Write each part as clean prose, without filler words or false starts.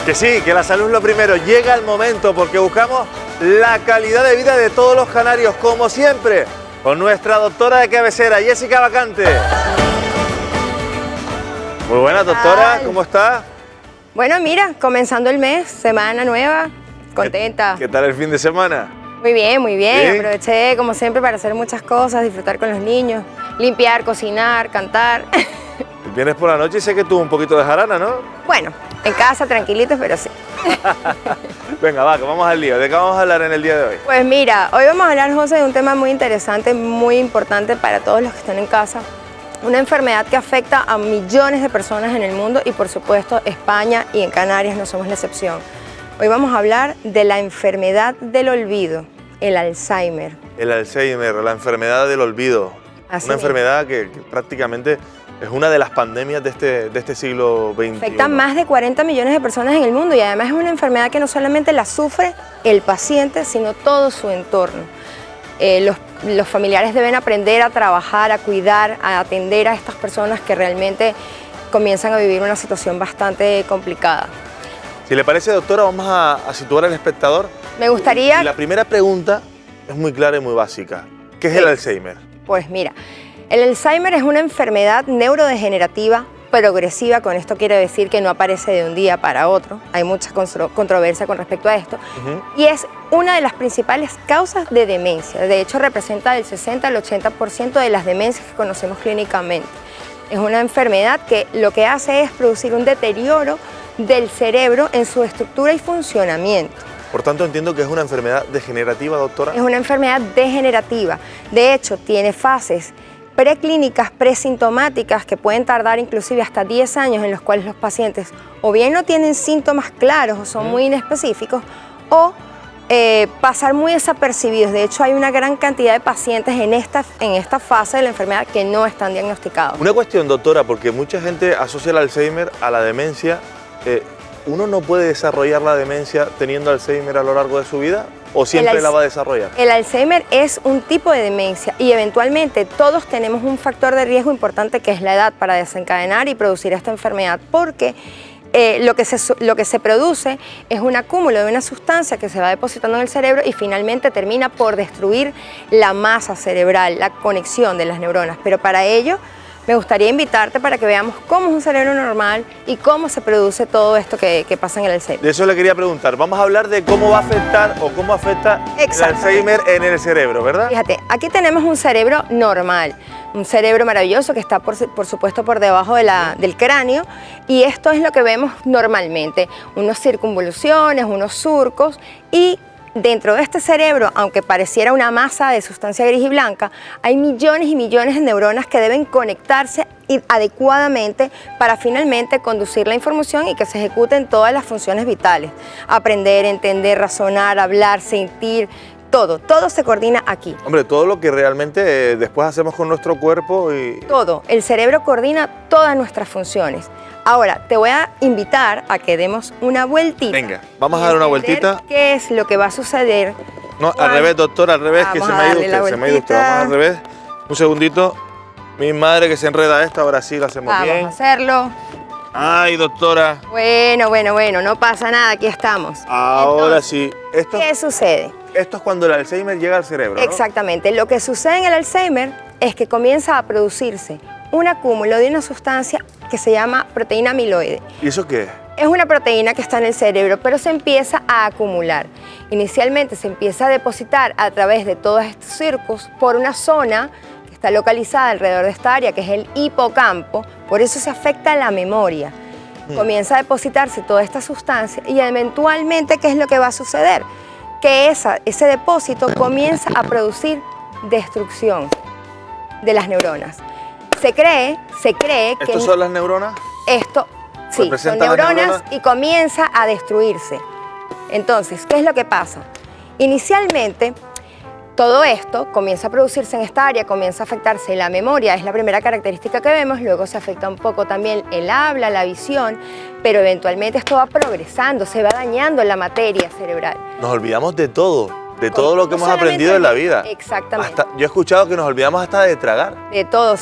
Que sí, que la salud es lo primero. Llega el momento porque buscamos la calidad de vida de todos los canarios, como siempre, con nuestra doctora de cabecera, Jessica Vacante. Muy buena, doctora, ¿cómo está? Bueno, mira, comenzando el mes, semana nueva, contenta. ¿Qué tal el fin de semana? Muy bien, muy bien. ¿Sí? Aproveché, como siempre, para hacer muchas cosas, disfrutar con los niños, limpiar, cocinar, cantar. Vienes por la noche y sé que tuvo un poquito de jarana, ¿no? Bueno, en casa, tranquilitos, pero sí. Venga, va, que vamos al lío. ¿De qué vamos a hablar en el día de hoy? Pues mira, hoy vamos a hablar, José, de un tema muy interesante, muy importante para todos los que están en casa. Una enfermedad que afecta a millones de personas en el mundo y, por supuesto, España y en Canarias no somos la excepción. Hoy vamos a hablar de la enfermedad del olvido, el Alzheimer. El Alzheimer, la enfermedad del olvido. Así Una mismo. enfermedad que prácticamente es una de las pandemias de este siglo XXI. Afecta a más de 40 millones de personas en el mundo y además es una enfermedad que no solamente la sufre el paciente, sino todo su entorno. Los familiares deben aprender a trabajar, a cuidar, a atender a estas personas que realmente comienzan a vivir una situación bastante complicada. Si le parece, doctora, vamos a situar al espectador. Me gustaría... Y la primera pregunta es muy clara y muy básica. ¿Qué es Sí. el Alzheimer? Pues mira, el Alzheimer es una enfermedad neurodegenerativa progresiva. Con esto quiero decir que no aparece de un día para otro. Hay mucha controversia con respecto a esto. Y es una de las principales causas de demencia. De hecho, representa del 60 al 80% de las demencias que conocemos clínicamente. Es una enfermedad que lo que hace es producir un deterioro del cerebro en su estructura y funcionamiento. Por tanto, entiendo que es una enfermedad degenerativa, doctora. Es una enfermedad degenerativa. De hecho, tiene fases preclínicas, presintomáticas, que pueden tardar inclusive hasta 10 años, en los cuales los pacientes o bien no tienen síntomas claros o son muy inespecíficos, o pasar muy desapercibidos. De hecho, hay una gran cantidad de pacientes en esta fase de la enfermedad que no están diagnosticados. Una cuestión, doctora, porque mucha gente asocia el Alzheimer a la demencia. ¿Uno no puede desarrollar la demencia teniendo Alzheimer a lo largo de su vida? ¿O siempre la va a desarrollar? El Alzheimer es un tipo de demencia y eventualmente todos tenemos un factor de riesgo importante, que es la edad, para desencadenar y producir esta enfermedad, porque lo que se produce es un acúmulo de una sustancia que se va depositando en el cerebro y finalmente termina por destruir la masa cerebral, la conexión de las neuronas. Pero para ello me gustaría invitarte para que veamos cómo es un cerebro normal y cómo se produce todo esto que pasa en el Alzheimer. De eso le quería preguntar. Vamos a hablar de cómo va a afectar o cómo afecta el Alzheimer en el cerebro, ¿verdad? Fíjate, aquí tenemos un cerebro normal, un cerebro maravilloso que está por supuesto por debajo del cráneo, y esto es lo que vemos normalmente, unas circunvoluciones, unos surcos, y dentro de este cerebro, aunque pareciera una masa de sustancia gris y blanca, hay millones y millones de neuronas que deben conectarse adecuadamente para finalmente conducir la información y que se ejecuten todas las funciones vitales. Aprender, entender, razonar, hablar, sentir, todo se coordina aquí. Hombre, todo lo que realmente después hacemos con nuestro cuerpo y... Todo, el cerebro coordina todas nuestras funciones. Ahora, te voy a invitar a que demos una vueltita. Venga, vamos a dar una vueltita. ¿Qué es lo que va a suceder? No, al revés, doctora, al revés, que se me ha ido usted, se me ha ido usted. Vamos al revés. Un segundito. Mi madre que se enreda esta, ahora sí la hacemos bien. Vamos a hacerlo. Ay, doctora. Bueno, no pasa nada, aquí estamos. Ahora Entonces, sí. Esto ¿qué sucede? es cuando el Alzheimer llega al cerebro, ¿no? Exactamente. Lo que sucede en el Alzheimer es que comienza a producirse un acúmulo de una sustancia que se llama proteína amiloide. ¿Y eso qué es? Es una proteína que está en el cerebro, pero se empieza a acumular. Inicialmente se empieza a depositar a través de todos estos circuitos por una zona que está localizada alrededor de esta área, que es el hipocampo. Por eso se afecta la memoria. Comienza a depositarse toda esta sustancia y eventualmente, ¿qué es lo que va a suceder? Que ese depósito comienza a producir destrucción de las neuronas. Se cree que... ¿Estos son las neuronas? Esto, sí, son ¿Representan las neuronas y comienza a destruirse. Entonces, ¿qué es lo que pasa? Inicialmente, todo esto comienza a producirse en esta área, comienza a afectarse la memoria, es la primera característica que vemos, luego se afecta un poco también el habla, la visión, pero eventualmente esto va progresando, se va dañando la materia cerebral. Nos olvidamos de todo. de todo lo que No hemos solamente aprendido en la vida. Exactamente. Yo he escuchado que nos olvidamos hasta de tragar. De todo.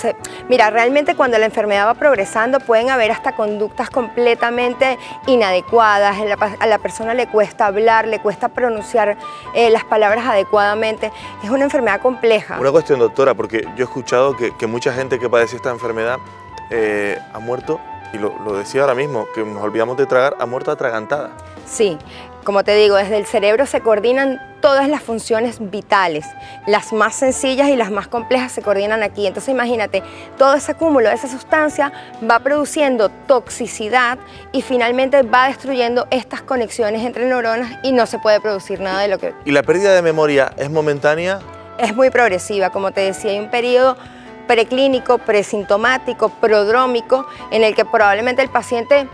Mira, realmente cuando la enfermedad va progresando pueden haber hasta conductas completamente inadecuadas. A la persona le cuesta hablar, le cuesta pronunciar las palabras adecuadamente. Es una enfermedad compleja. Una cuestión, doctora, porque yo he escuchado que mucha gente que padece esta enfermedad ha muerto, y lo decía ahora mismo, que nos olvidamos de tragar, ha muerto atragantada. Sí, como te digo, desde el cerebro se coordinan todas las funciones vitales, las más sencillas y las más complejas se coordinan aquí. Entonces imagínate, todo ese acúmulo de esa sustancia va produciendo toxicidad y finalmente va destruyendo estas conexiones entre neuronas y no se puede producir nada de lo que... ¿Y la pérdida de memoria es momentánea? Es muy progresiva, como te decía, hay un periodo preclínico, presintomático, prodrómico, en el que probablemente el paciente...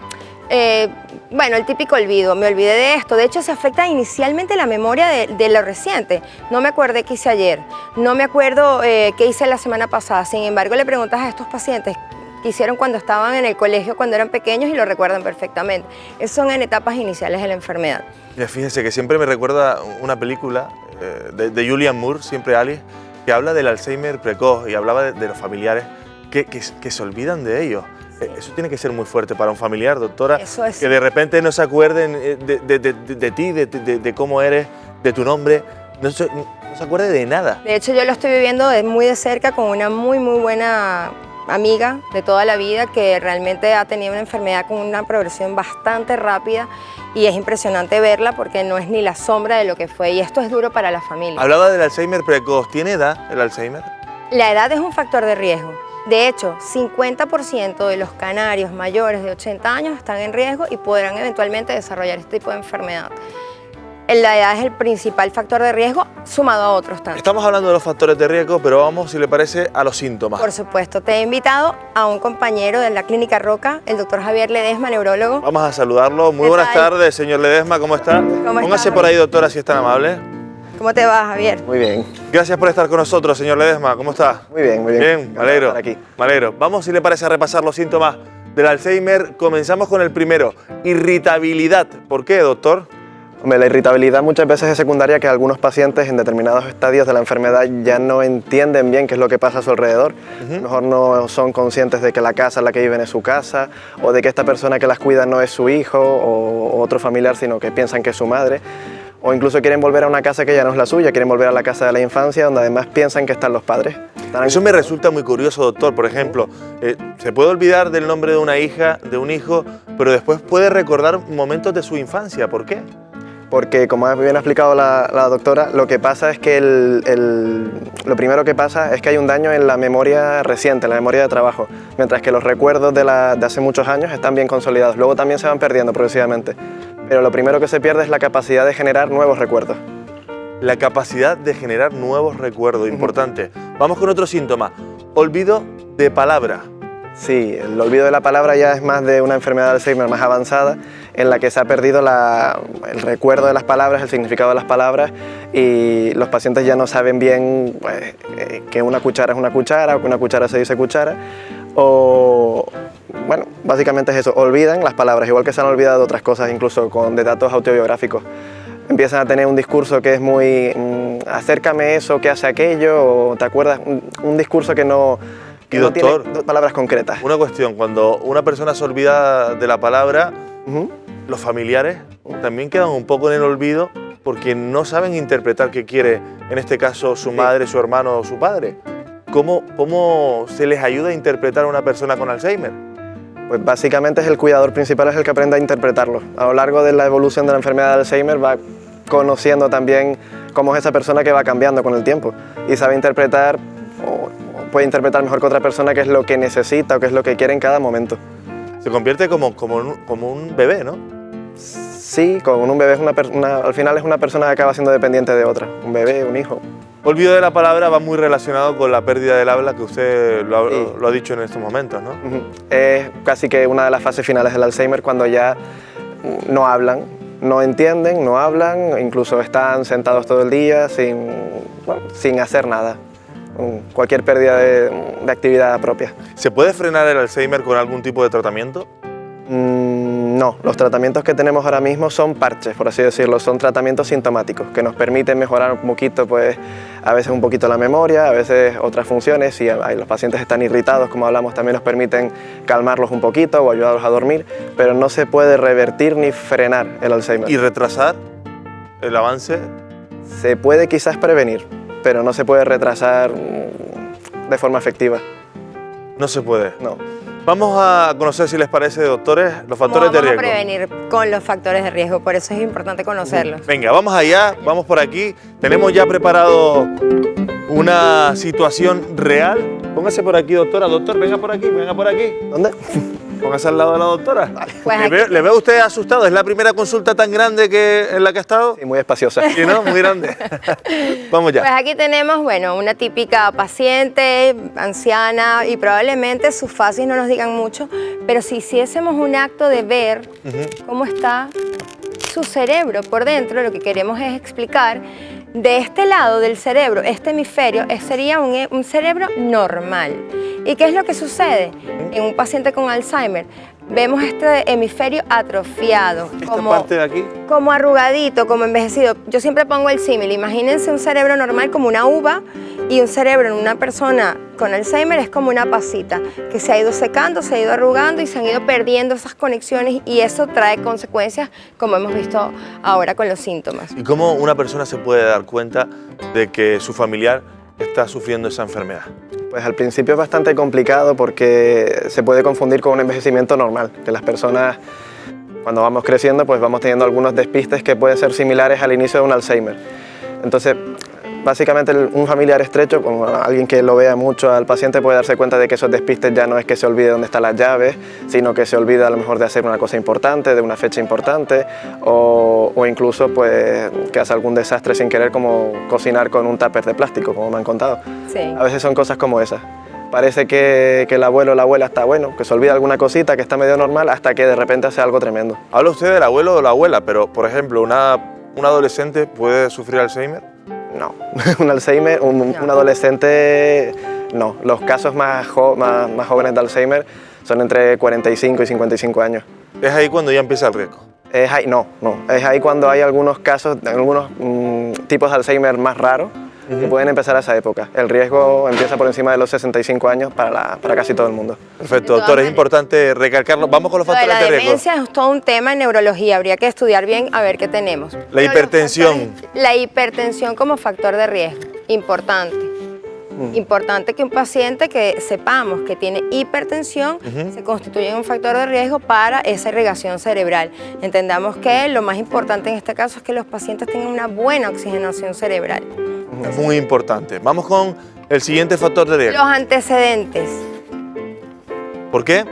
bueno, el típico olvido, me olvidé de esto. De hecho, se afecta inicialmente la memoria de lo reciente. No me acordé qué hice ayer, no me acuerdo qué hice la semana pasada. Sin embargo, le preguntas a estos pacientes qué hicieron cuando estaban en el colegio, cuando eran pequeños y lo recuerdan perfectamente. Eso son en etapas iniciales de la enfermedad. Ya, fíjense que siempre me recuerda una película de Julianne Moore, Siempre Alice, que habla del Alzheimer precoz y hablaba de los familiares que se olvidan de ellos. Eso tiene que ser muy fuerte para un familiar, doctora, Eso es. que de repente no se acuerden de ti, de cómo eres, de tu nombre, no se acuerde de nada. De hecho, yo lo estoy viviendo muy de cerca con una muy buena amiga de toda la vida que realmente ha tenido una enfermedad con una progresión bastante rápida y es impresionante verla porque no es ni la sombra de lo que fue y esto es duro para la familia. Hablaba del Alzheimer precoz. ¿Tiene edad el Alzheimer? La edad es un factor de riesgo. De hecho, 50% de los canarios mayores de 80 años están en riesgo y podrán eventualmente desarrollar este tipo de enfermedad. La edad es el principal factor de riesgo, sumado a otros tantos. Estamos hablando de los factores de riesgo, pero vamos, si le parece, a los síntomas. Por supuesto, te he invitado a un compañero de la Clínica Roca, el doctor Javier Ledesma, neurólogo. Vamos a saludarlo. Muy buenas tardes, señor Ledesma, ¿cómo está? Póngase por ahí, doctora, si es tan amable. ¿Cómo te va, Javier? Muy bien. Gracias por estar con nosotros, señor Ledesma. ¿Cómo está? Muy bien, muy bien. Bien, me alegro. Aquí. Me alegro. Vamos, si le parece, a repasar los síntomas del Alzheimer. Comenzamos con el primero, irritabilidad. ¿Por qué, doctor? Hombre, la irritabilidad muchas veces es secundaria que algunos pacientes en determinados estadios de la enfermedad ya no entienden bien qué es lo que pasa a su alrededor. A lo mejor no son conscientes de que la casa en la que viven es su casa o de que esta persona que las cuida no es su hijo o otro familiar, sino que piensan que es su madre. O incluso quieren volver a una casa que ya no es la suya, quieren volver a la casa de la infancia, donde además piensan que están los padres. Eso me resulta muy curioso, doctor. Por ejemplo, se puede olvidar del nombre de una hija, de un hijo, pero después puede recordar momentos de su infancia. ¿Por qué? Porque, como bien ha explicado la doctora, lo que pasa es que lo primero que pasa es que hay un daño en la memoria reciente, en la memoria de trabajo, mientras que los recuerdos de hace muchos años están bien consolidados. Luego también se van perdiendo progresivamente, pero lo primero que se pierde es la capacidad de generar nuevos recuerdos. La capacidad de generar nuevos recuerdos, importante. Vamos con otro síntoma, olvido de palabra. Sí, el olvido de la palabra ya es más de una enfermedad de Alzheimer más avanzada, en la que se ha perdido el recuerdo de las palabras, el significado de las palabras, y los pacientes ya no saben bien pues, que una cuchara es una cuchara o que una cuchara se dice cuchara, o bueno, básicamente es eso, olvidan las palabras, igual que se han olvidado otras cosas, incluso de datos autobiográficos. Empiezan a tener un discurso que es muy acércame eso, que hace aquello, o te acuerdas, un discurso que no... Y doctor, tiene palabras concretas. Una cuestión, cuando una persona se olvida de la palabra, los familiares también quedan un poco en el olvido porque no saben interpretar qué quiere, en este caso, su madre, su hermano o su padre. ¿Cómo se les ayuda a interpretar a una persona con Alzheimer? Pues básicamente es el cuidador principal, es el que aprende a interpretarlo. A lo largo de la evolución de la enfermedad de Alzheimer va conociendo también cómo es esa persona que va cambiando con el tiempo y sabe interpretar puede interpretar mejor que otra persona qué es lo que necesita o qué es lo que quiere en cada momento. Se convierte como un bebé, ¿no? Sí, como un bebé al final es una persona que acaba siendo dependiente de otra, un bebé, un hijo. Olvido de la palabra va muy relacionado con la pérdida del habla que usted lo ha dicho en estos momentos, ¿no? Es casi que una de las fases finales del Alzheimer cuando ya no hablan, no entienden, no hablan, incluso están sentados todo el día sin hacer nada. Cualquier pérdida de actividad propia. ¿Se puede frenar el Alzheimer con algún tipo de tratamiento? No, los tratamientos que tenemos ahora mismo son parches, por así decirlo, son tratamientos sintomáticos que nos permiten mejorar un poquito, pues a veces un poquito la memoria, a veces otras funciones. Si los pacientes están irritados, como hablamos, también nos permiten calmarlos un poquito o ayudarlos a dormir, pero no se puede revertir ni frenar el Alzheimer. ¿Y retrasar el avance? Se puede quizás prevenir, pero no se puede retrasar de forma efectiva. No se puede. No. Vamos a conocer, si les parece, doctores, los factores de riesgo. Vamos a prevenir con los factores de riesgo, por eso es importante conocerlos. Venga, vamos allá, vamos por aquí. Tenemos ya preparado una situación real. Póngase por aquí, doctora. Doctor, venga por aquí, venga por aquí. ¿Dónde? Póngase al lado de la doctora. Pues ¿Le veo usted asustado? ¿Es la primera consulta tan grande en la que ha estado? Sí, muy espaciosa. Sí, ¿no? Muy grande. Vamos ya. Pues aquí tenemos, bueno, una típica paciente, anciana, y probablemente sus facies no nos digan mucho, pero si hiciésemos un acto de ver cómo está su cerebro por dentro, lo que queremos es explicar de este lado del cerebro, este hemisferio, sería un cerebro normal. ¿Y qué es lo que sucede en un paciente con Alzheimer? Vemos este hemisferio atrofiado, Esta parte de aquí. como arrugadito, como envejecido. Yo siempre pongo el símil. Imagínense un cerebro normal como una uva y un cerebro en una persona con Alzheimer es como una pasita que se ha ido secando, se ha ido arrugando y se han ido perdiendo esas conexiones, y eso trae consecuencias como hemos visto ahora con los síntomas. ¿Y cómo una persona se puede dar cuenta de que su familiar está sufriendo esa enfermedad? Pues al principio es bastante complicado porque se puede confundir con un envejecimiento normal, que las personas cuando vamos creciendo pues vamos teniendo algunos despistes que pueden ser similares al inicio de un Alzheimer. Entonces, básicamente un familiar estrecho, como alguien que lo vea mucho al paciente, puede darse cuenta de que esos despistes ya no es que se olvide dónde están las llaves, sino que se olvida a lo mejor de hacer una cosa importante, de una fecha importante, o incluso pues que hace algún desastre sin querer, como cocinar con un tupper de plástico, como me han contado. Sí. A veces son cosas como esas. Parece que el abuelo o la abuela está bueno, que se olvida alguna cosita, que está medio normal, hasta que de repente hace algo tremendo. Habla usted del abuelo o la abuela, pero por ejemplo, un adolescente puede sufrir Alzheimer. No, un Alzheimer, un adolescente, no. Los casos más jóvenes de Alzheimer son entre 45 y 55 años. Es ahí cuando ya empieza el riesgo. Es ahí, no. Es ahí cuando hay algunos casos, algunos tipos de Alzheimer más raros que pueden empezar a esa época. El riesgo empieza por encima de los 65 años para casi todo el mundo. Perfecto, doctor, es importante recalcarlo. Vamos con los factores de riesgo. La demencia es todo un tema en neurología, habría que estudiar bien a ver qué tenemos. La Pero hipertensión. La hipertensión como factor de riesgo, importante. Importante que un paciente que sepamos que tiene hipertensión se constituye en un factor de riesgo para esa irrigación cerebral. Entendamos que lo más importante en este caso es que los pacientes tengan una buena oxigenación cerebral. Muy importante. Vamos con el siguiente factor de riesgo. Los antecedentes. ¿Por qué?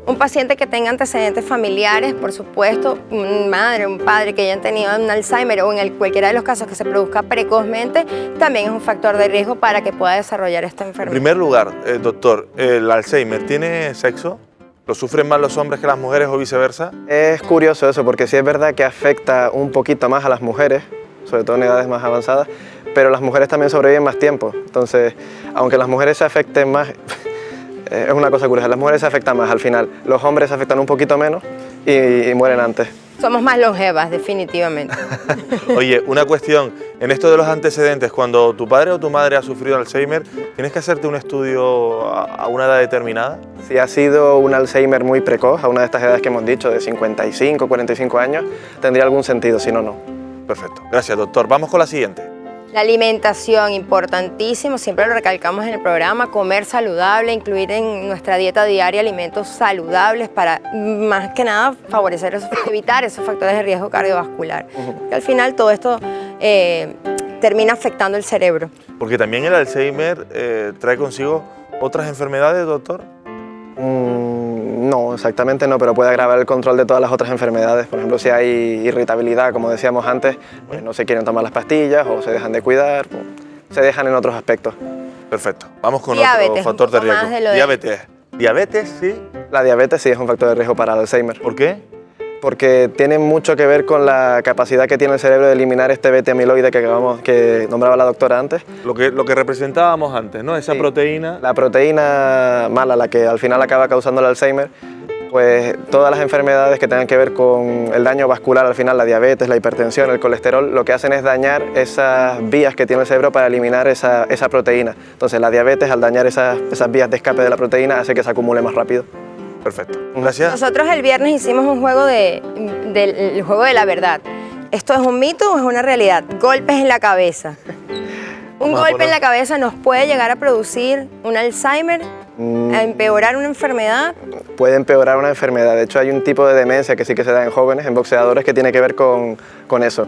Un paciente que tenga antecedentes familiares, por supuesto, una madre, un padre que hayan tenido un Alzheimer o en cualquiera de los casos que se produzca precozmente, también es un factor de riesgo para que pueda desarrollar esta En enfermedad. primer lugar, doctor, ¿el Alzheimer tiene sexo? ¿Lo sufren más los hombres que las mujeres o viceversa? Es curioso eso, porque sí es verdad que afecta un poquito más a las mujeres, sobre todo en edades más avanzadas, pero las mujeres también sobreviven más tiempo. Entonces, aunque las mujeres se afecten más, es una cosa curiosa, las mujeres se afectan más al final. Los hombres se afectan un poquito menos y mueren antes. Somos más longevas, definitivamente. Oye, una cuestión, en esto de los antecedentes, cuando tu padre o tu madre ha sufrido Alzheimer, ¿tienes que hacerte un estudio a una edad determinada? Si ha sido un Alzheimer muy precoz, a una de estas edades que hemos dicho, de 55, 45 años, tendría algún sentido, si no, no. Perfecto, gracias doctor. Vamos con la siguiente. La alimentación, importantísimo, siempre lo recalcamos en el programa, comer saludable, incluir en nuestra dieta diaria alimentos saludables para, más que nada, evitar esos factores de riesgo cardiovascular. Y al final todo esto termina afectando el cerebro. Porque también el Alzheimer trae consigo otras enfermedades, doctor. No, exactamente no, pero puede agravar el control de todas las otras enfermedades. Por ejemplo, si hay irritabilidad, como decíamos antes, pues no se quieren tomar las pastillas o se dejan de cuidar, se dejan en otros aspectos. Perfecto. Vamos con Diabetes, otro factor de un poco más riesgo. de lo de- Diabetes. Diabetes, sí. La diabetes sí es un factor de riesgo para el Alzheimer, ¿Por qué? porque tiene mucho que ver con la capacidad que tiene el cerebro de eliminar este beta-amiloide que nombraba la doctora antes. Lo que representábamos antes, ¿no? Esa Sí. proteína. La proteína mala, la que al final acaba causando el Alzheimer, Pues todas las enfermedades que tengan que ver con el daño vascular, al final la diabetes, la hipertensión, el colesterol, lo que hacen es dañar esas vías que tiene el cerebro para eliminar esa proteína. Entonces la diabetes, al dañar esas vías de escape de la proteína, hace que se acumule más rápido. Perfecto. Gracias. Nosotros el viernes hicimos un juego el juego de la verdad. ¿Esto es un mito o es una realidad? Golpes en la cabeza. Un golpe en la cabeza nos puede llegar a producir un Alzheimer, a empeorar una enfermedad. Puede empeorar una enfermedad. De hecho, hay un tipo de demencia que sí que se da en jóvenes, en boxeadores, que tiene que ver con eso.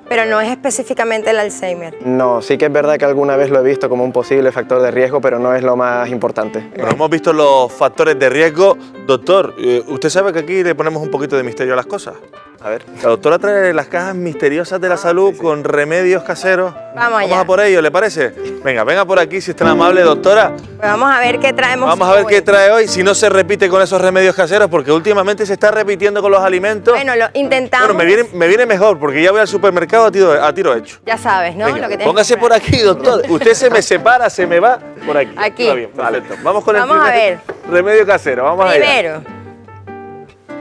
Pero no es específicamente el Alzheimer. No, sí que es verdad que alguna vez lo he visto como un posible factor de riesgo, pero no es lo más importante. Bueno, hemos visto los factores de riesgo. Doctor, usted sabe que aquí le ponemos un poquito de misterio a las cosas. A ver. La doctora trae las cajas misteriosas de la salud con remedios caseros. Vamos allá. Vamos a por ello, ¿le parece? Venga por aquí si es tan amable, doctora. Pues vamos a ver qué traemos. Vamos a ver qué trae hoy, si no se repite con esos remedios caseros, porque últimamente se está repitiendo con los alimentos. Bueno, lo intentamos. Bueno, me viene mejor, porque ya voy al supermercado a tiro hecho. Ya sabes, ¿no? Venga, Lo que tienes póngase que por aquí, doctor. Usted se me separa, se me va por aquí. Aquí. Va bien, perfecto. Vamos con Vamos el a primer ver. remedio casero. Vamos allá. Primero,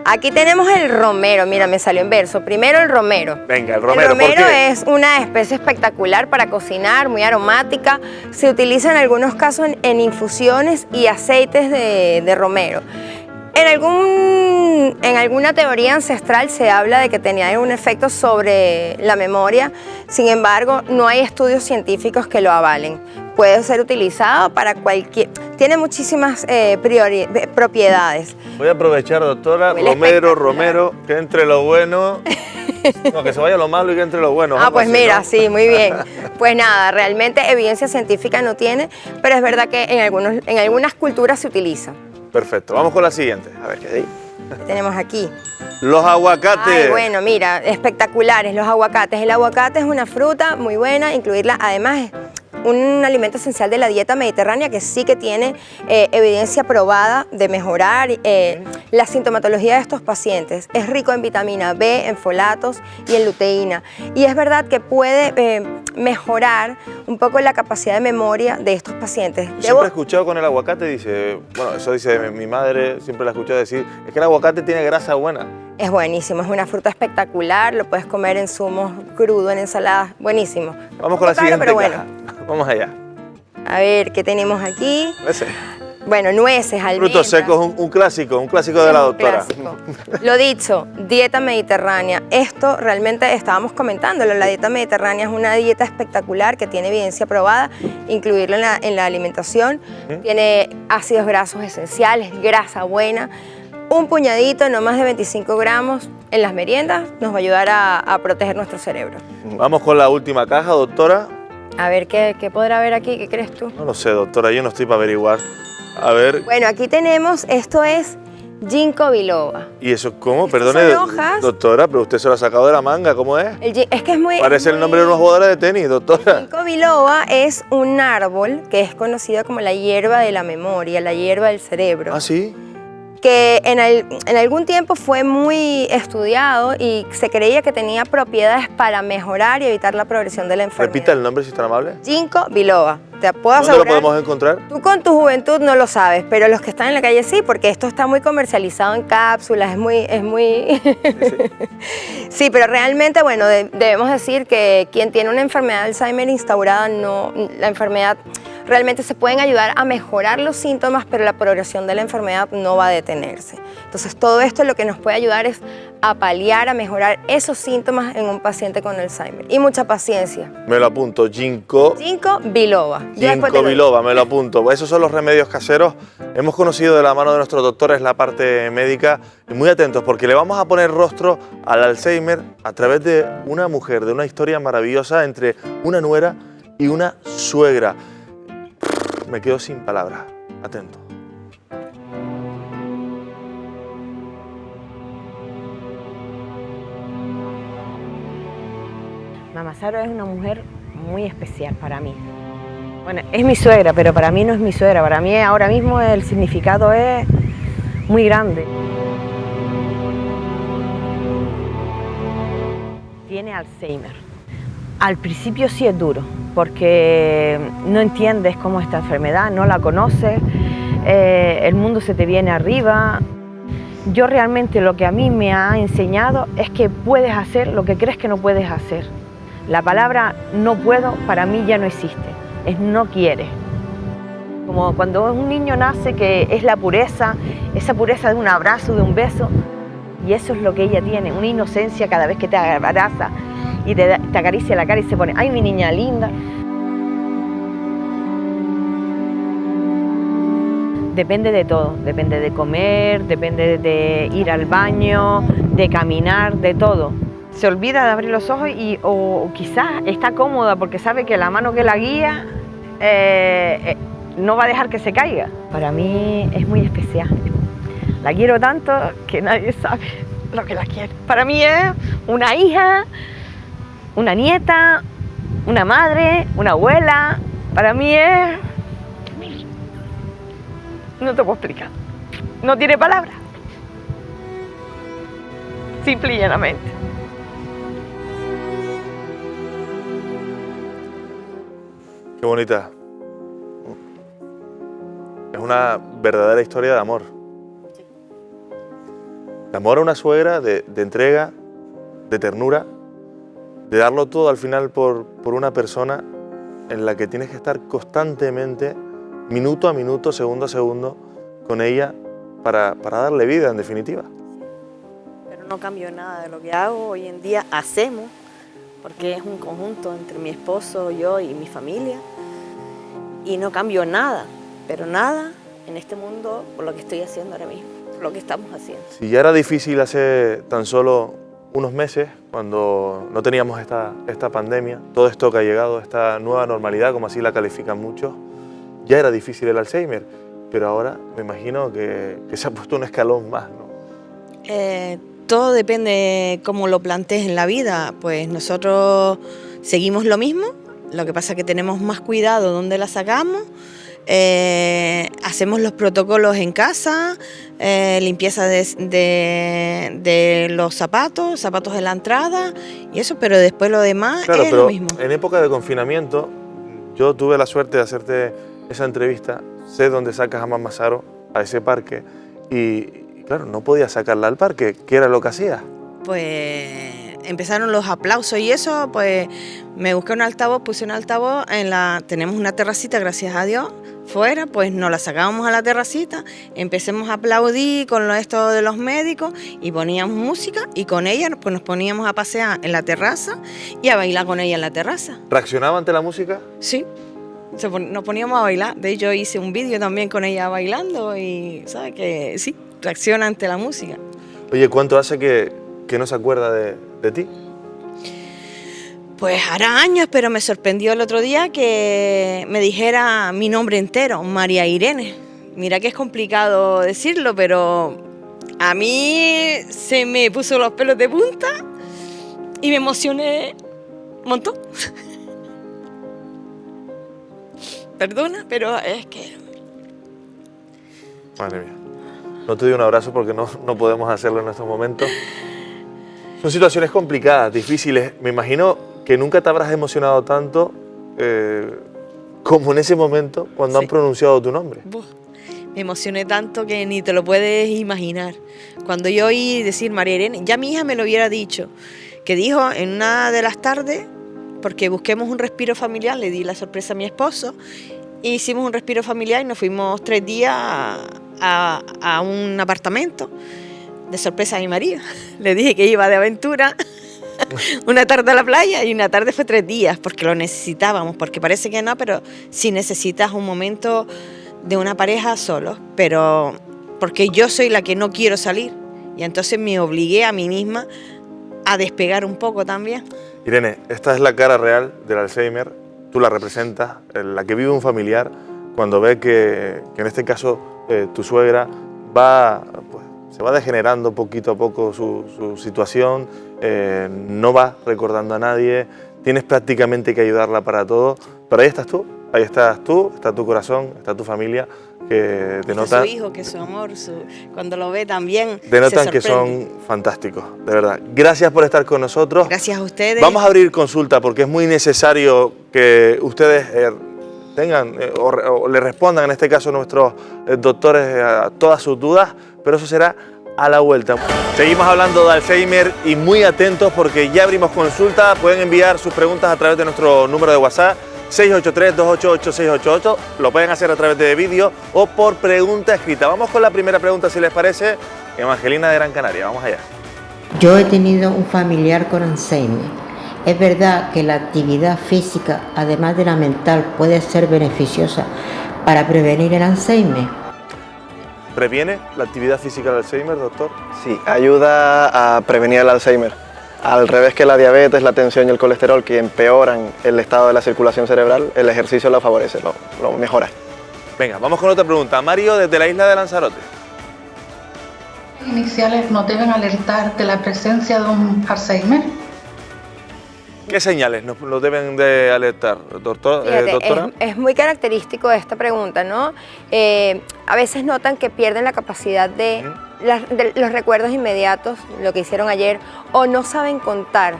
aquí tenemos el romero. Mira, me salió en verso. Primero el romero. Venga, el romero. El romero ¿por qué? es una especie espectacular para cocinar, muy aromática. Se utiliza en algunos casos en infusiones y aceites de romero. En alguna teoría ancestral se habla de que tenía un efecto sobre la memoria, sin embargo, no hay estudios científicos que lo avalen. Puede ser utilizado para cualquier... Tiene muchísimas propiedades. Voy a aprovechar, doctora, Huele romero, que entre lo bueno... No, que se vaya lo malo y que entre lo bueno. Ah, pues así, mira, ¿no? sí, muy bien. Pues nada, realmente evidencia científica no tiene, pero es verdad que en algunas culturas se utiliza. Perfecto, vamos con la siguiente. A ver qué hay. ¿Qué tenemos aquí? Los aguacates. Ay, bueno, mira, espectaculares los aguacates. El aguacate es una fruta muy buena, incluirla, además es un alimento esencial de la dieta mediterránea que sí que tiene evidencia probada de mejorar la sintomatología de estos pacientes. Es rico en vitamina B, en folatos y en luteína. Y es verdad que puede mejorar un poco la capacidad de memoria de estos pacientes. Siempre he escuchado con el aguacate, dice, bueno, eso dice mi madre, siempre la he escuchado decir, es que el aguacate tiene grasa buena. Es buenísimo, es una fruta espectacular, lo puedes comer en zumos crudo, en ensaladas, buenísimo. Vamos con la Caro, siguiente pero caja. Vamos allá. A ver, ¿qué tenemos aquí? Ese. Bueno, nueces, almendras. Frutos secos, un clásico de la doctora. Clásico. Lo dicho, dieta mediterránea. Esto realmente estábamos comentándolo. La dieta mediterránea es una dieta espectacular que tiene evidencia probada, incluirlo en la alimentación. Tiene ácidos grasos esenciales, grasa buena. Un puñadito, no más de 25 gramos en las meriendas, nos va a ayudar a proteger nuestro cerebro. Vamos con la última caja, doctora. A ver, ¿qué podrá haber aquí? ¿Qué crees tú? No lo sé, doctora, yo no estoy para averiguar. A ver. Bueno, aquí tenemos, esto es ginkgo biloba. ¿Y eso cómo? Estas Perdone, son hojas. doctora, pero usted se lo ha sacado de la manga, ¿cómo es? Es que es muy... Parece el nombre de unos jugadores de tenis, doctora. Ginkgo biloba es un árbol que es conocido como la hierba de la memoria, la hierba del cerebro. ¿Ah, sí? Que en algún tiempo fue muy estudiado y se creía que tenía propiedades para mejorar y evitar la progresión de la enfermedad. Repita el nombre si es tan amable. Ginkgo biloba. Te puedo ¿Dónde lo asegurar. podemos encontrar? Tú con tu juventud no lo sabes, pero los que están en la calle sí, porque esto está muy comercializado en cápsulas, es muy... Sí, pero realmente, bueno, debemos decir que quien tiene una enfermedad de Alzheimer instaurada, la enfermedad realmente se pueden ayudar a mejorar los síntomas, pero la progresión de la enfermedad no va a detenerse. Entonces, todo esto lo que nos puede ayudar es a paliar, a mejorar esos síntomas en un paciente con Alzheimer. Y mucha paciencia. Me lo apunto, ginkgo biloba. Yo después te lo digo. biloba, me lo apunto. Esos son los remedios caseros. Hemos conocido de la mano de nuestros doctores la parte médica y muy atentos porque le vamos a poner rostro al Alzheimer a través de una mujer, de una historia maravillosa entre una nuera y una suegra. Me quedo sin palabras. Atento. Mamá Saro es una mujer muy especial para mí. Bueno, es mi suegra, pero para mí no es mi suegra. Para mí ahora mismo el significado es muy grande. Tiene Alzheimer. Al principio sí es duro, porque no entiendes cómo es esta enfermedad, no la conoces, el mundo se te viene arriba yo realmente lo que a mí me ha enseñado es que puedes hacer lo que crees que no puedes hacer. La palabra no puedo para mí ya no existe, es no quiere. Como cuando un niño nace, que es la pureza, esa pureza de un abrazo, de un beso, y eso es lo que ella tiene, una inocencia cada vez que te abraza y te acaricia la cara y se pone, ¡ay, mi niña linda! Depende de todo, depende de comer, depende de ir al baño, de caminar, de todo. Se olvida de abrir los ojos o quizás está cómoda porque sabe que la mano que la guía no va a dejar que se caiga. Para mí es muy especial. La quiero tanto que nadie sabe lo que la quiere. Para mí es una hija, una nieta, una madre, una abuela. Para mí es... No te puedo explicar. No tiene palabras. Simple y llanamente. Qué bonita. Es una verdadera historia de amor. De amor a una suegra, de entrega, de ternura, de darlo todo al final por una persona en la que tienes que estar constantemente, minuto a minuto, segundo a segundo, con ella para darle vida, en definitiva. Pero no cambio nada de lo que hago. Hoy en día hacemos, porque es un conjunto entre mi esposo, yo y mi familia. Y no cambio nada, pero nada en este mundo por lo que estoy haciendo ahora mismo, por lo que estamos haciendo. Si ya era difícil hace tan solo unos meses, cuando no teníamos esta pandemia, todo esto que ha llegado, esta nueva normalidad, como así la califican muchos, ya era difícil el Alzheimer, pero ahora me imagino que se ha puesto un escalón más, ¿no? Todo depende cómo lo plantees en la vida. Pues nosotros seguimos lo mismo, lo que pasa es que tenemos más cuidado dónde la sacamos, hacemos los protocolos en casa, limpieza de los zapatos en la entrada y eso, pero después lo demás claro, es pero lo mismo. En época de confinamiento, yo tuve la suerte de hacerte esa entrevista, sé dónde sacas a Mamá Saro, a ese parque, y claro, no podía sacarla al parque. ¿Qué era lo que hacías? Pues empezaron los aplausos y eso, pues me busqué un altavoz, puse un altavoz, tenemos una terracita, gracias a Dios, fuera, pues nos la sacábamos a la terracita, empecemos a aplaudir con esto de los médicos y poníamos música y con ella pues nos poníamos a pasear en la terraza y a bailar con ella en la terraza. ¿Reaccionaba ante la música? Sí. Nos poníamos a bailar. De hecho, hice un vídeo también con ella bailando y, ¿sabes? Que sí, reacciona ante la música. Oye, ¿cuánto hace que no se acuerda de ti? Pues hará años, pero me sorprendió el otro día que me dijera mi nombre entero, María Irene. Mira que es complicado decirlo, pero a mí se me puso los pelos de punta y me emocioné un montón. Perdona, pero es que... Madre mía. No te doy un abrazo porque no podemos hacerlo en estos momentos. Son situaciones complicadas, difíciles. Me imagino que nunca te habrás emocionado tanto como en ese momento cuando han pronunciado tu nombre. Me emocioné tanto que ni te lo puedes imaginar. Cuando yo oí decir María Irene, ya mi hija me lo hubiera dicho, que dijo en una de las tardes, porque busquemos un respiro familiar, le di la sorpresa a mi esposo, e hicimos un respiro familiar y nos fuimos 3 días a un apartamento, de sorpresa a mi marido. Le dije que iba de aventura, una tarde a la playa y una tarde fue 3 días, porque lo necesitábamos, porque parece que no, pero sí necesitas un momento de una pareja solos, pero porque yo soy la que no quiero salir, y entonces me obligué a mí misma a despegar un poco también. Irene, esta es la cara real del Alzheimer, tú la representas, la que vive un familiar cuando ve que en este caso tu suegra se va degenerando poquito a poco su situación, no va recordando a nadie, tienes prácticamente que ayudarla para todo, pero ahí estás tú, está tu corazón, está tu familia, que denotan... Su hijo, que su amor, cuando lo ve también denotan que son fantásticos, de verdad. Gracias por estar con nosotros. Gracias a ustedes. Vamos a abrir consulta porque es muy necesario que ustedes tengan o le respondan, en este caso nuestros doctores, a todas sus dudas, pero eso será a la vuelta. Seguimos hablando de Alzheimer y muy atentos porque ya abrimos consulta. Pueden enviar sus preguntas a través de nuestro número de WhatsApp 683-288-688. Lo pueden hacer a través de vídeo o por pregunta escrita. Vamos con la primera pregunta, si les parece. Evangelina de Gran Canaria, vamos allá. Yo he tenido un familiar con Alzheimer. ¿Es verdad que la actividad física, además de la mental, puede ser beneficiosa para prevenir el Alzheimer? ¿Previene la actividad física del Alzheimer, doctor? Sí, ayuda a prevenir el Alzheimer. Al revés que la diabetes, la tensión y el colesterol, que empeoran el estado de la circulación cerebral, el ejercicio lo favorece, lo mejora. Venga, vamos con otra pregunta. Mario, desde la isla de Lanzarote. Iniciales nos deben alertar de la presencia de un Alzheimer. ¿Qué señales nos lo deben de alertar, Fíjate, doctora? es muy característico esta pregunta, ¿no? A veces notan que pierden la capacidad de los recuerdos inmediatos, lo que hicieron ayer, o no saben contar.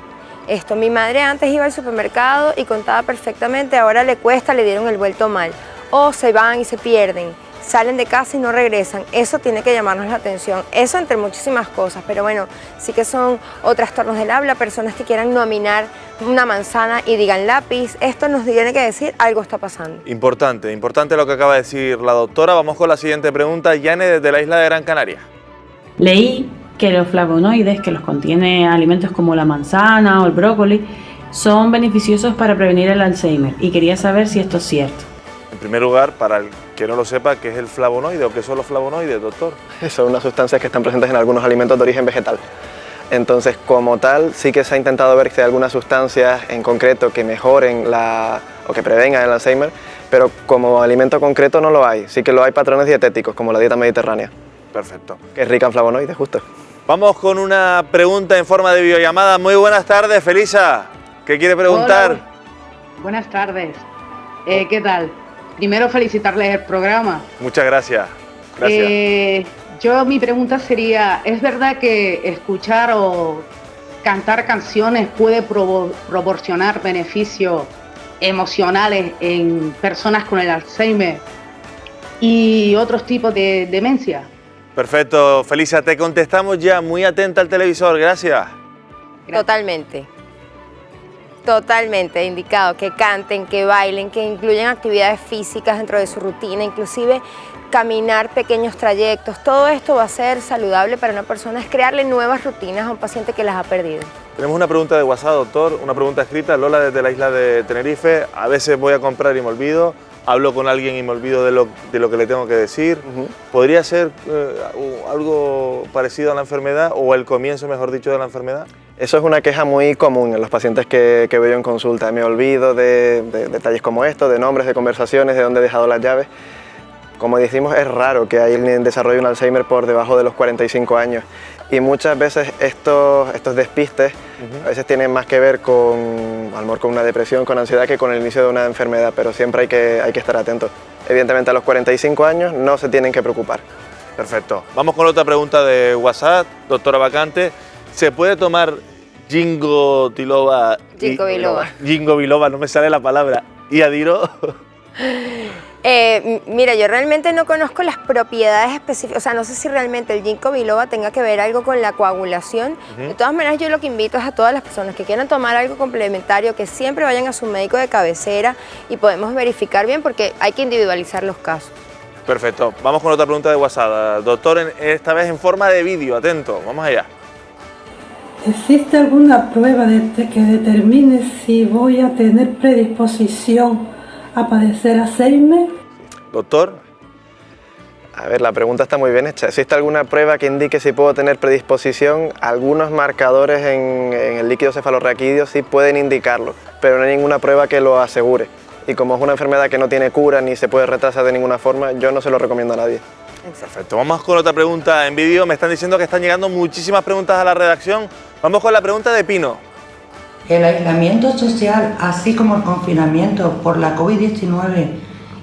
Mi madre antes iba al supermercado y contaba perfectamente, ahora le cuesta, le dieron el vuelto mal. O se van y se pierden, salen de casa y no regresan. Eso tiene que llamarnos la atención. Eso entre muchísimas cosas, pero bueno, sí que son o trastornos del habla, personas que quieran nominar una manzana y digan lápiz. Esto nos tiene que decir algo está pasando. Importante, importante lo que acaba de decir la doctora. Vamos con la siguiente pregunta. Yane, desde la isla de Gran Canaria. Leí que los flavonoides que los contiene alimentos como la manzana o el brócoli son beneficiosos para prevenir el Alzheimer y quería saber si esto es cierto. En primer lugar, para el que no lo sepa, ¿qué es el flavonoide o qué son los flavonoides, doctor? Son unas sustancias que están presentes en algunos alimentos de origen vegetal. Entonces, como tal, sí que se ha intentado ver si hay algunas sustancias en concreto que mejoren o que prevengan el Alzheimer, pero como alimento concreto no lo hay. Sí que lo hay patrones dietéticos, como la dieta mediterránea. Perfecto. Que es rica en flavonoides, justo. Vamos con una pregunta en forma de videollamada. Muy buenas tardes, Felisa. ¿Qué quiere preguntar? Hola, buenas tardes. ¿Qué tal? Primero felicitarles el programa. Muchas gracias. Gracias. Mi pregunta sería, ¿es verdad que escuchar o cantar canciones puede proporcionar beneficios emocionales en personas con el Alzheimer y otros tipos de demencia? Perfecto, Felisa, te contestamos ya. Muy atenta al televisor, gracias. Totalmente. Totalmente indicado, que canten, que bailen, que incluyan actividades físicas dentro de su rutina, inclusive caminar pequeños trayectos. Todo esto va a ser saludable para una persona, es crearle nuevas rutinas a un paciente que las ha perdido. Tenemos una pregunta de WhatsApp, doctor, una pregunta escrita. Lola, desde la isla de Tenerife. A veces voy a comprar y me olvido, hablo con alguien y me olvido de lo que le tengo que decir. ¿Podría ser algo parecido a la enfermedad o el comienzo, mejor dicho, de la enfermedad? Eso es una queja muy común en los pacientes que veo en consulta. Me olvido de detalles como estos, de nombres, de conversaciones, de dónde he dejado las llaves. Como decimos, es raro que alguien desarrolle un Alzheimer por debajo de los 45 años. Y muchas veces estos despistes a veces tienen más que ver con, a lo mejor con una depresión, con ansiedad, que con el inicio de una enfermedad, pero siempre hay que estar atentos. Evidentemente a los 45 años no se tienen que preocupar. Perfecto. Vamos con otra pregunta de WhatsApp, doctora Vacante. ¿Se puede tomar ginkgo biloba? Ginkgo biloba, no me sale la palabra. ¿Y adiro? Mira, yo realmente no conozco las propiedades específicas, o sea, no sé si realmente el ginkgo biloba tenga que ver algo con la coagulación. De todas maneras, yo lo que invito es a todas las personas que quieran tomar algo complementario, que siempre vayan a su médico de cabecera y podemos verificar bien porque hay que individualizar los casos. Perfecto. Vamos con otra pregunta de WhatsApp. Doctor, esta vez en forma de vídeo, atento, vamos allá. ¿Existe alguna prueba que determine si voy a tener predisposición a padecer Alzheimer? Doctor. A ver, la pregunta está muy bien hecha. ¿Existe alguna prueba que indique si puedo tener predisposición? Algunos marcadores en el líquido cefalorraquídeo sí pueden indicarlo, pero no hay ninguna prueba que lo asegure. Y como es una enfermedad que no tiene cura ni se puede retrasar de ninguna forma, yo no se lo recomiendo a nadie. Perfecto, vamos con otra pregunta en vídeo. Me están diciendo que están llegando muchísimas preguntas a la redacción. Vamos con la pregunta de Pino. ¿El aislamiento social, así como el confinamiento por la COVID-19,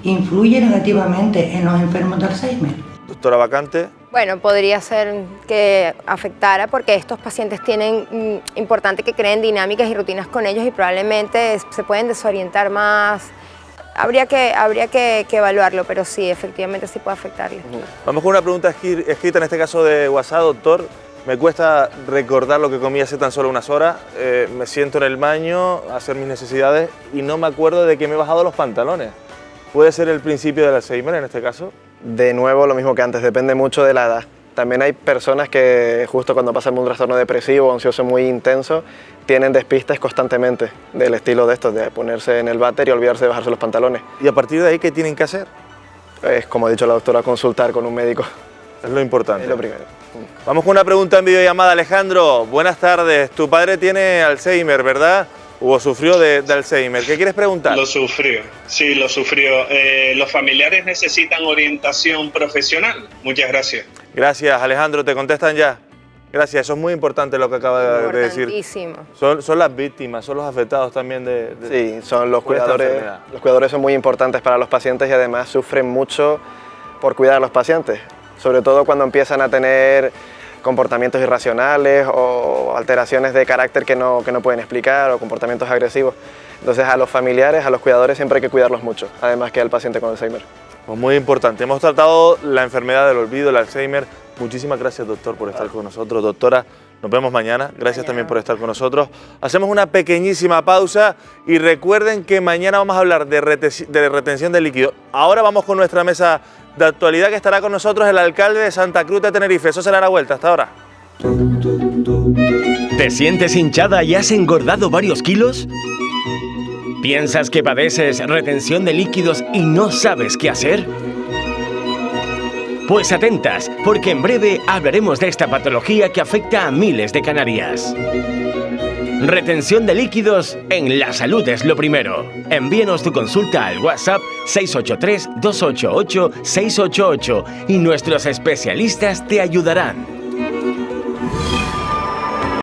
influye negativamente en los enfermos de Alzheimer? Doctora Vacante. Bueno, podría ser que afectara porque estos pacientes tienen importante que creen dinámicas y rutinas con ellos y probablemente se pueden desorientar más. habría que evaluarlo, pero sí, efectivamente sí puede afectarle. Vamos con una pregunta escrita, en este caso de WhatsApp, doctor. Me cuesta recordar lo que comí hace tan solo unas horas. Me siento en el baño a hacer mis necesidades y no me acuerdo de que me he bajado los pantalones. ¿Puede ser el principio del Alzheimer en este caso? De nuevo, lo mismo que antes, depende mucho de la edad. También hay personas que justo cuando pasan por un trastorno depresivo o ansioso muy intenso, tienen despistes constantemente del estilo de estos, de ponerse en el váter y olvidarse de bajarse los pantalones. ¿Y a partir de ahí qué tienen que hacer? Es, como ha dicho la doctora, consultar con un médico. Es lo importante. Es lo primero. Vamos con una pregunta en videollamada. Alejandro, buenas tardes. Tu padre tiene Alzheimer, ¿verdad? ¿O sufrió de Alzheimer? ¿Qué quieres preguntar? Lo sufrió, sí, lo sufrió. ¿Los familiares necesitan orientación profesional? Muchas gracias. Gracias, Alejandro. ¿Te contestan ya? Gracias, eso es muy importante lo que acaba de decir. Importantísimo. Son las víctimas, son los afectados también de Sí, son los por esta cuidadores. enfermedad. Los cuidadores son muy importantes para los pacientes y además sufren mucho por cuidar a los pacientes, sobre todo cuando empiezan a tener comportamientos irracionales o alteraciones de carácter que no pueden explicar o comportamientos agresivos. Entonces a los familiares, a los cuidadores siempre hay que cuidarlos mucho, además que al paciente con Alzheimer. Pues muy importante. Hemos tratado la enfermedad del olvido, el Alzheimer. Muchísimas gracias, doctor, por estar con nosotros. Doctora, nos vemos mañana. Gracias también por estar con nosotros. Hacemos una pequeñísima pausa y recuerden que mañana vamos a hablar de retención de líquido. Ahora vamos con nuestra mesa de actualidad, que estará con nosotros el alcalde de Santa Cruz de Tenerife. Eso será la vuelta. Hasta ahora. ¿Te sientes hinchada y has engordado varios kilos? ¿Piensas que padeces retención de líquidos y no sabes qué hacer? Pues atentas, porque en breve hablaremos de esta patología que afecta a miles de canarias. Retención de líquidos en La Salud es lo primero. Envíenos tu consulta al WhatsApp 683 288 688 y nuestros especialistas te ayudarán.